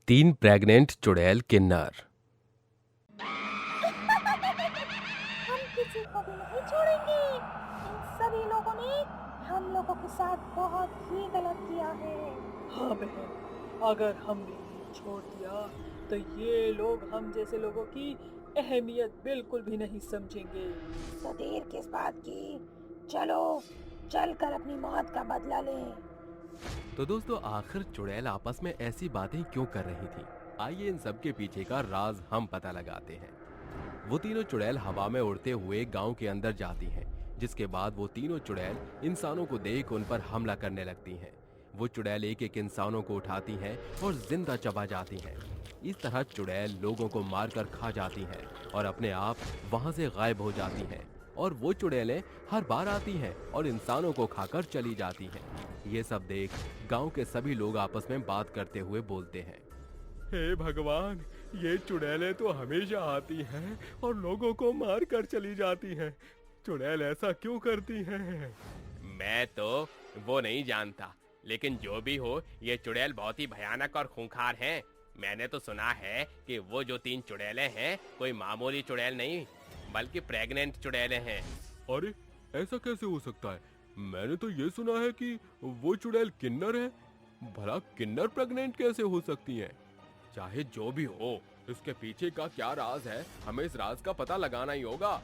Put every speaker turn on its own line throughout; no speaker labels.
तीन प्रेग्नेंट चुड़ैल किन्नर।
हम किसी को भी नहीं छोड़ेंगे। इन सभी लोगों ने हम लोगों के साथ बहुत ही गलत किया है।
हाँ बहन, अगर हमने इन्हें छोड़ दिया तो ये लोग हम जैसे लोगों की अहमियत बिल्कुल भी नहीं समझेंगे।
तो देर किस बात की, चलो चलकर अपनी मौत का बदला लें।
तो दोस्तों, आखिर चुड़ैल आपस में ऐसी बातें क्यों कर रही थी? आइए इन सब के पीछे का राज हम पता लगाते हैं। वो तीनों चुड़ैल हवा में उड़ते हुए गांव के अंदर जाती हैं, जिसके बाद वो तीनों चुड़ैल इंसानों को देख उन पर हमला करने लगती हैं। वो चुड़ैल एक एक इंसानों को उठाती हैं और जिंदा चबा जाती हैं। इस तरह चुड़ैल लोगों को मारकर खा जाती हैं और अपने आप वहां से गायब हो जाती हैं। और वो चुड़ैलें हर बार आती हैं और इंसानों को खाकर चली जाती हैं। ये सब देख गांव के सभी लोग आपस में बात करते हुए बोलते हैं,
हे भगवान, ये चुड़ैलें तो हमेशा आती हैं और लोगों को मार कर चली जाती हैं। चुड़ैल ऐसा क्यों करती हैं?
मैं तो वो नहीं जानता, लेकिन जो भी हो, ये चुड़ैल बहुत ही भयानक और खूंखार हैं। मैंने तो सुना है कि वो जो तीन चुड़ैलें हैं कोई मामूली चुड़ैल नहीं, बल्कि प्रेग्नेंट चुड़ैलें हैं।
अरे, ऐसा कैसे हो सकता है? मैंने तो ये सुना है कि वो चुड़ैल किन्नर है। भला किन्नर प्रेग्नेंट कैसे हो सकती हैं?
चाहे जो भी हो, इसके पीछे का क्या राज है, हमें इस राज का पता लगाना ही होगा।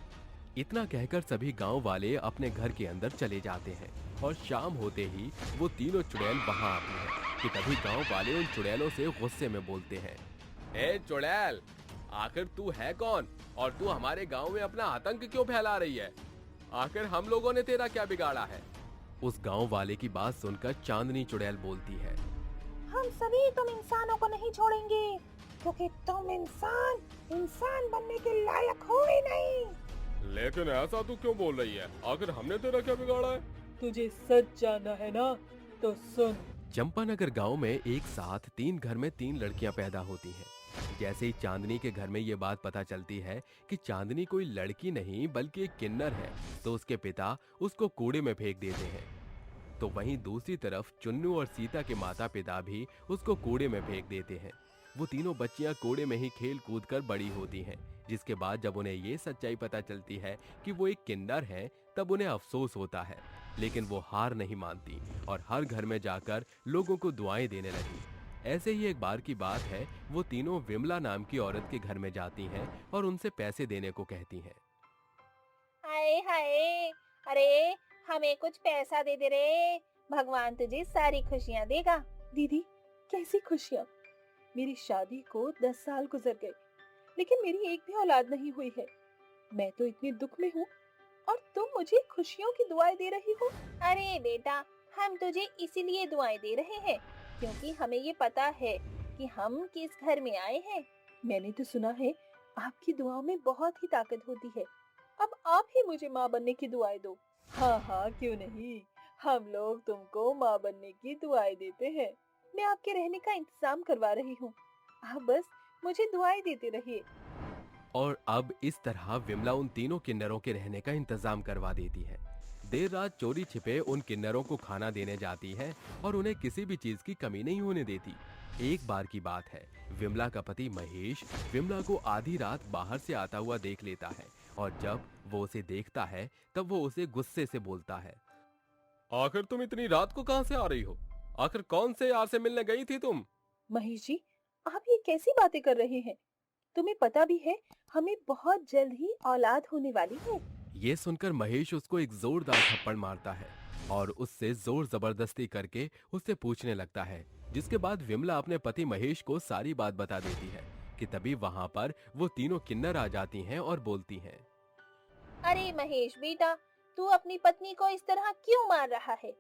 इतना कहकर सभी गांव वाले अपने घर के अंदर चले जाते हैं और शाम होते ही वो तीनों चुड़ैल वहां आती हैं कि तभी गांव वाले उन चुड़ैलों से गुस्से में बोलते हैं,
ए चुड़ैल, आखिर तू है कौन और तू हमारे गांव में अपना आतंक क्यों फैला रही है? आखिर हम लोगों ने तेरा क्या बिगाड़ा है?
उस गांव वाले की बात सुनकर चांदनी चुड़ैल बोलती है,
हम सभी तुम इंसानों को नहीं छोड़ेंगे, क्योंकि तुम इंसान बनने के लायक हो ही नहीं।
लेकिन ऐसा तू क्यों बोल रही है? आखिर हमने तेरा क्या बिगाड़ा है?
तुझे सच जानना है ना, तो सुन।
चंपानगर गांव में एक साथ तीन घर में तीन लड़कियां पैदा होती हैं। जैसे ही चांदनी के घर में ये बात पता चलती है कि चांदनी कोई लड़की नहीं बल्कि एक किन्नर है, तो उसके पिता उसको कूड़े में फेंक देते हैं। तो वहीं दूसरी तरफ चुन्नू और सीता के माता पिता भी उसको कूड़े में फेंक देते हैं। वो तीनों बच्चियां कूड़े में ही खेल कूद कर बड़ी होती हैं। जिसके बाद जब उन्हें ये सच्चाई पता चलती है कि वो एक किन्नर है, तब उन्हें अफसोस होता है, लेकिन वो हार नहीं मानती और हर घर में जाकर लोगों को दुआएं देने लगी। ऐसे ही एक बार की बात है, वो तीनों विमला नाम की औरत के घर में जाती हैं और उनसे पैसे देने को कहती हैं।
हाय हाय, अरे हमें कुछ पैसा दे दे रे, भगवान तुझे सारी खुशियाँ देगा।
दीदी, कैसी खुशियाँ? मेरी शादी को 10 साल गुजर गए, लेकिन मेरी एक भी औलाद नहीं हुई है। मैं तो इतनी दुख में हूँ और तुम मुझे खुशियों की दुआएं दे रही हो।
अरे बेटा, हम तुझे इसीलिए दुआएं दे रहे हैं क्योंकि हमें ये पता है कि हम किस घर में आए हैं।
मैंने तो सुना है आपकी दुआओं में बहुत ही ताकत होती है। अब आप ही मुझे माँ बनने की दुआएं दो। हाँ हाँ, क्यों नहीं, हम लोग तुमको माँ बनने की दुआएं देते हैं। मैं आपके रहने का इंतजाम करवा रही हूँ, आप बस मुझे दुआएं देते रहिए।
और अब इस तरह विमला उन तीनों किन्नरों के रहने का इंतजाम करवा देती है। देर रात चोरी छिपे उन किन्नरों को खाना देने जाती है और उन्हें किसी भी चीज की कमी नहीं होने देती। एक बार की बात है, विमला का पति महेश विमला को आधी रात बाहर से आता हुआ देख लेता है और जब वो उसे देखता है तब वो उसे गुस्से से बोलता है,
आखिर तुम इतनी रात को कहाँ से आ रही हो? आखिर कौन से यार से मिलने गई थी तुम?
महेश जी, आप ये कैसी बातें कर रहे हैं? तुम्हें पता भी है हमें बहुत जल्द ही औलाद होने वाली है।
ये सुनकर महेश उसको एक जोरदार थप्पड़ मारता है और उससे जोर जबरदस्ती करके उससे पूछने लगता है, जिसके बाद विमला अपने पति महेश को सारी बात बता देती है कि तभी वहां पर वो तीनों किन्नर आ जाती हैं और बोलती हैं,
अरे महेश बेटा, तू अपनी पत्नी को इस तरह क्यों मार रहा है?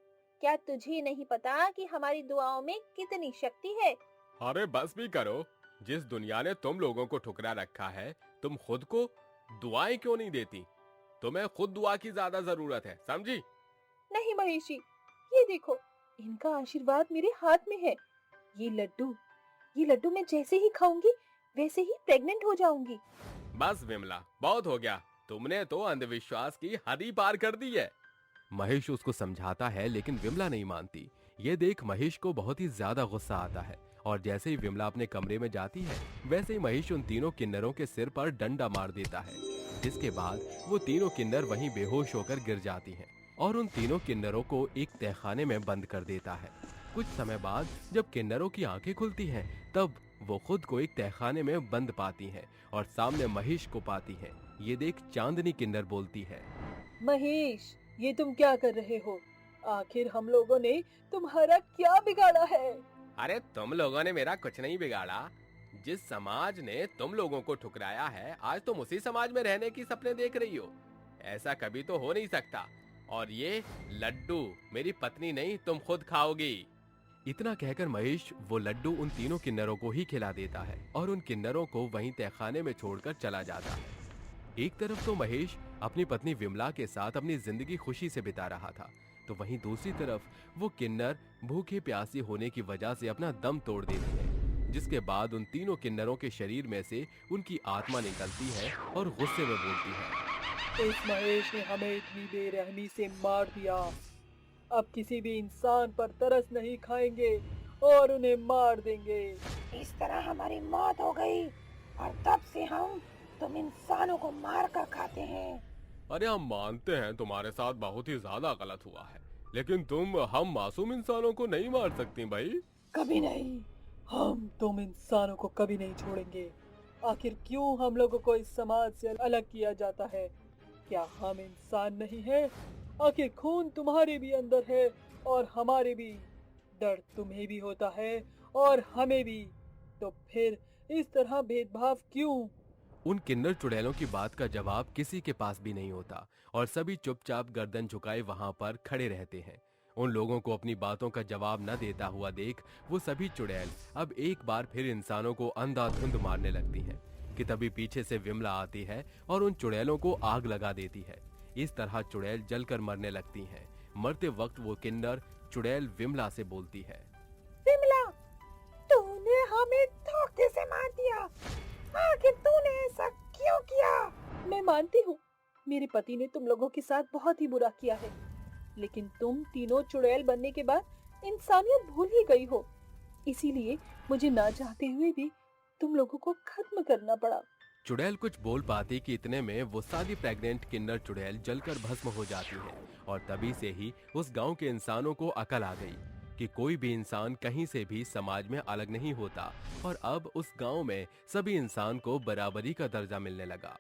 क्या तुझे नहीं पता कि हमारी दुआओं में कितनी शक्ति है?
अरे बस भी करो, जिस दुनिया ने तुम लोगों को ठुकरा रखा है, तुम खुद को दुआएं क्यों नहीं देती? तुम्हें खुद दुआ की ज्यादा जरूरत है, समझी?
नहीं महेश जी, ये देखो, इनका आशीर्वाद मेरे हाथ में है। ये लड्डू मैं जैसे ही खाऊंगी वैसे ही प्रेग्नेंट हो जाऊंगी।
बस विमला, बहुत हो गया, तुमने तो अंधविश्वास की हद ही पार कर दी है।
महेश उसको समझाता है लेकिन विमला नहीं मानती। ये देख महेश को बहुत ही ज्यादा गुस्सा आता है और जैसे ही विमला अपने कमरे में जाती है वैसे ही महेश उन तीनों किन्नरों के सिर पर डंडा मार देता है, जिसके बाद वो तीनों किन्नर वहीं बेहोश होकर गिर जाती हैं और उन तीनों किन्नरों को एक तहखाने में बंद कर देता है। कुछ समय बाद जब किन्नरों की आंखें खुलती हैं तब वो खुद को एक तहखाने में बंद पाती हैं और सामने महेश को पाती हैं। ये देख चांदनी किन्नर बोलती है,
महेश, ये तुम क्या कर रहे हो? आखिर हम लोगों ने तुम्हारा क्या बिगाड़ा है?
अरे तुम लोगों ने मेरा कुछ नहीं बिगाड़ा। जिस समाज ने तुम लोगों को ठुकराया है आज तुम उसी समाज में रहने की सपने देख रही हो। ऐसा कभी तो हो नहीं सकता। और ये लड्डू मेरी पत्नी नहीं, तुम खुद खाओगी।
इतना कहकर महेश वो लड्डू उन तीनों किन्नरों को ही खिला देता है और उन किन्नरों को वहीं तहखाने में छोड़कर चला जाता है। एक तरफ तो महेश अपनी पत्नी विमला के साथ अपनी जिंदगी खुशी से बिता रहा था, तो वहीं दूसरी तरफ वो किन्नर भूखे प्यासे होने की वजह से अपना दम तोड़ देती है, जिसके बाद उन तीनों किन्नरों के शरीर में से उनकी आत्मा निकलती है और गुस्से में बोलती है,
इस महेश ने हमें इतनी बेरहमी से मार दिया, अब किसी भी इंसान पर तरस नहीं खाएंगे और उन्हें मार देंगे।
इस तरह हमारी मौत हो गई और तब से हम तुम इंसानों को मार कर खाते हैं।
अरे हम मानते हैं तुम्हारे साथ बहुत ही ज्यादा गलत हुआ है, लेकिन हम मासूम इंसानों को नहीं मार सकती भाई।
कभी नहीं, हम तुम इंसानों को कभी नहीं छोड़ेंगे। आखिर क्यों हम लोगों को इस समाज से अलग किया जाता है? क्या हम इंसान नहीं हैं? आखिर खून तुम्हारे भी अंदर है और हमारे भी, दर्द तुम्हें भी होता है और हमें भी, तो फिर इस तरह भेदभाव क्यों?
उन किन्नर चुड़ैलों की बात का जवाब किसी के पास भी नहीं होता और सभी चुपचाप गर्दन झुकाए वहां पर खड़े रहते हैं। उन लोगों को अपनी बातों का जवाब न देता हुआ देख वो सभी चुड़ैल अब एक बार फिर इंसानों को अंधाधुंध मारने लगती हैं कि तभी पीछे से विमला आती है और उन चुड़ैलों को आग लगा देती है। इस तरह चुड़ैल जलकर मरने लगती हैं। मरते वक्त वो किन्नर चुड़ैल विमला से बोलती है,
विमला, तूने हमें धोखे से मार दिया। आखिर तूने ऐसा क्यों किया?
मैं मानती हूँ मेरे पति ने तुम लोगों के साथ बहुत ही बुरा किया है, लेकिन तुम तीनों चुड़ैल बनने के बाद इंसानियत भूल ही गई हो, इसीलिए मुझे ना चाहते हुए भी तुम लोगों को खत्म करना पड़ा।
चुड़ैल कुछ बोल पाती कि इतने में वो सारी प्रेग्नेंट किन्नर चुड़ैल जलकर भस्म हो जाती है और तभी से ही उस गांव के इंसानों को अकल आ गई कि कोई भी इंसान कहीं से भी समाज में अलग नहीं होता और अब उस गांव में सभी इंसान को बराबरी का दर्जा मिलने लगा।